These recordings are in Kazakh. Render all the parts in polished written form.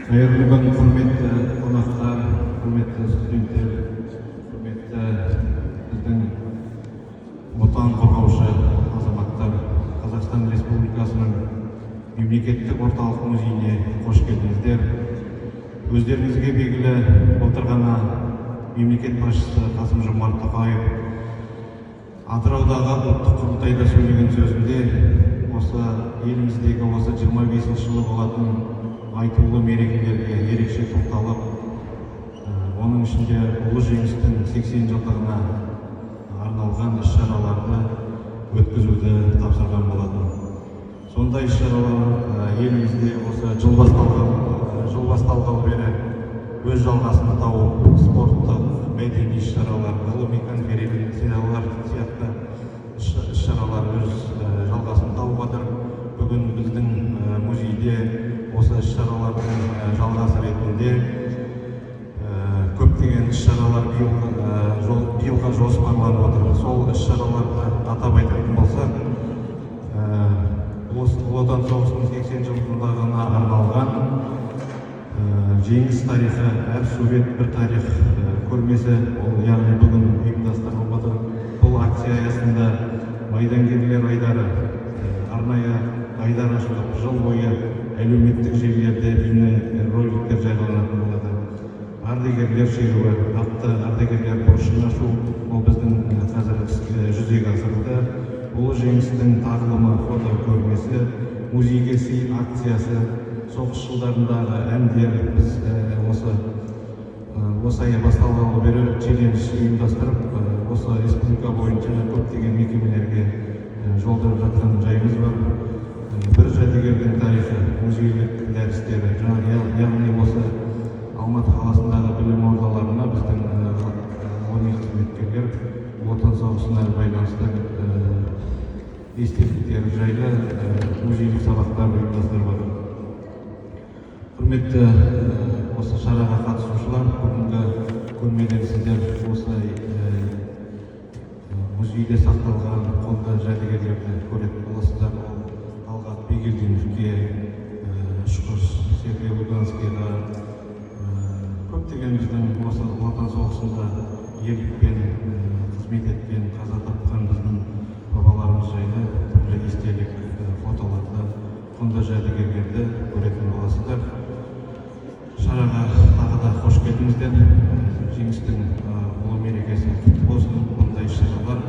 Қайырлы күн, құрметті қонақтар, құрметті студенттер, құрметті біздің отан қорғаушы азаматтар, Қазақстан Республикасының мемлекеттік орталық музейіне қош келдіңіздер. Өздеріңізге белгілі, былтыр ғана мемлекет басшысы Қасым-Жомарт Тоқаев Атыраудағы ұлттық құрылтайда сөйлеген сөзінде осы еліміздегі осы 25 жылы болатын айтулы мерекелерге ерекше тоқталып, оның ішінде ұлы жеңістің 80 жылдығына арналған іс-шараларды өткізуді тапсырған болатын. Сондай іс-шаралар елімізде осы жыл басталғалы бері өз жалғасын тауып, спорттық, мәдени іс-шаралар, ғылыми конференциялар сияқты іс-шаралар өз жалғасын тауып жатыр. Бүгін біздің музейде осы іс-шаралардың жалғасы ретінде көптеген іс-шаралар биылға жоспарланып отыр. Сол іс-шараларды атап айтатын болсақ, Ұлы Отан соғысының 80 жылдығына арналған жеңіс тарихы, әр сурет бір тарих көрмесі, яғни бүгін ұйымдастырылып отыр. Бұл акция аясында майдангерлер айдары, арнайы айдар ашылып, жыл бойы әлеуметтік желілерде бейнероликтер жарияланатын болады. Ардагерлер шеруі, атты ардагерлер бұрышын ашу, ол біздің қазір жүзеге асырылды. Ұлы жеңістің тағылымы фото көрмесі, музейге сый акциясы, соғыс жылдарындағы әндер, біз осы ай басталғалы бері челлендж ұйымдастырып, осы республика бойынша көптеген мекемелерге жолдап жатқан жайымыз бар. Бір жәдігердің тарихы, музейлік дәрістері, яғни осы Алматы қаласындағы білім ордаларына біздің ғылыми қызметкерлер отан соғысына байланысты естеліктер жайлы музейлік сабақтар ұйымдастырып отыр. Құрметті осы шараға қатысушылар, бүгінгі көрмеден сіздер осылай музейде сақталған құнды жәдігерлерді көретін боласыздар. Талғат Бигелдиновке, Шүкір Сергей Луганскийға, көптеген біздің осы Отан соғысында ерлікпен қызмет еткен, қаза тапқан біздің бабаларымыз жайлы түрлі естелік фотоларды, құнды жәдігерлерді көретін боласыздар. Шараға тағы да қош келдіңіздер. Жеңістің ұлы мерекесі құтты болсын. Мұндай іс-шаралар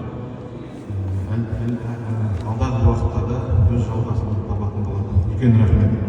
алдағы уақытта да өз жалғасын табатын болады. Үлкен рахмет.